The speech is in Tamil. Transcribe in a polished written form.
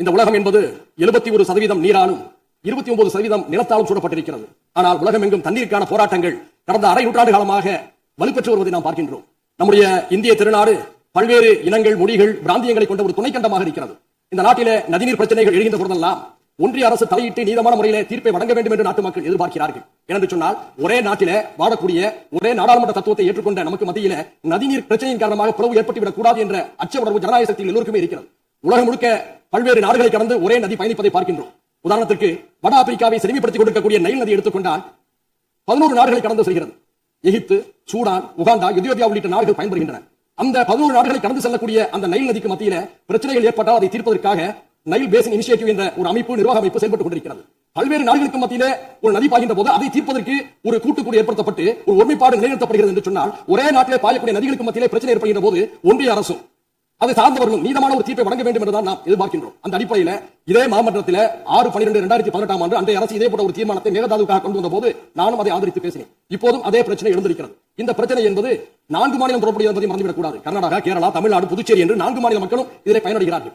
இந்த உலகம் என்பது 71% நீராலும் 29% நிலத்தாலும் சூழப்பட்டிருக்கிறது. ஆனால் உலகம் எங்கும் தண்ணீருக்கான போராட்டங்கள் கடந்த அரை நூற்றாண்டு காலமாக வலுப்பெற்று வருவதை நாம் பார்க்கின்றோம். நம்முடைய இந்திய திருநாடு பல்வேறு இனங்கள், மொழிகள், பிராந்தியங்களை கொண்ட ஒரு துணைக்கண்டமாக இருக்கிறது. இந்த நாட்டிலே நதிநீர் பிரச்சனைகள் எழுகின்ற போதெல்லாம் ஒன்றிய அரசு தலையிட்டு நீதமான முறையிலே தீர்ப்பை வழங்க வேண்டும் என்று நாட்டு மக்கள் எதிர்பார்க்கிறார்கள். ஏனென்று சொன்னால் ஒரே நாட்டிலே வாழக்கூடிய ஒரே நாடாளுமன்ற தத்துவத்தை ஏற்றுக்கொண்ட நமக்கு மத்தியில நதிநீர் பிரச்சனையின் காரணமாக பிளவு ஏற்பட்டுவிடக் கூடாது என்ற அச்ச உணர்வு ஜனநாயக சக்தியில் எல்லோருக்குமே இருக்கிறது. உலகம் முழுக்க பல்வேறு நாடுகளை கடந்து ஒரே நதி பயணிப்பதை பார்க்கின்றோம். உதாரணத்திற்கு வட ஆப்பிரிக்காவை செழுமைப்படுத்திக் கொடுக்கக்கூடிய நைல் நதி எடுத்துக்கொண்டால் 11 நாடுகளை கடந்து செல்கிறது. எகிப்து, சூடான், உகாண்டா, எத்தியோப்பியா உள்ளிட்ட நாடுகள் பயன்படுகின்றன. அந்த 11 நாடுகளை கடந்து செல்லக்கூடிய அந்த நைல் நதிக்கு மத்தியில பிரச்சனைகள் ஏற்பட்டால் அதை தீர்ப்பதற்காக நைல் பேசின் இனிஷியேட்டிவ் என்ற ஒரு அமைப்பு, நிர்வாக அமைப்பு செயல்பட்டுக் கொண்டிருக்கிறது. பல்வேறு நாடுகளுக்கு மத்தியிலே ஒரு நதி பாய்கின்ற போது அதை தீர்ப்பதற்கு ஒரு கூட்டுக்குழு ஏற்படுத்தப்பட்டு ஒரு ஒருமைப்பாடு நிலைநிறுத்தப்படுகிறது என்று சொன்னால், ஒரே நாட்டிலே பாயக்கூடிய நதிகளுக்கு மத்தியிலே பிரச்சனை ஏற்படுகின்ற போது ஒன்றிய அரசும் அதை சார்ந்தவர்களும் நீதமான ஒரு தீர்ப்பை வழங்க வேண்டும் என்றுதான் நாம் எதிர்பார்க்கின்றோம். அந்த அடிப்படையில் இதே மாமன்றத்தில் 6/12/2018 ஆண்டு அன்றைய அரசு இதே போன்ற ஒரு தீர்மானத்தை மேகதாதுக்காக கொண்டு வந்த போது நானும் அதை ஆதரித்து பேசினேன். இப்போதும் அதே பிரச்சனை எழுந்திருக்கிறது. இந்த பிரச்சனை என்பது 4 மாநிலம் தொடர்புடைய என்பதை மறந்துவிடக் கூடாது. கர்நாடகா, கேரளா, தமிழ்நாடு, புதுச்சேரி என்று 4 மாநில மக்களும் இதிலே பயனடைகிறார்கள்.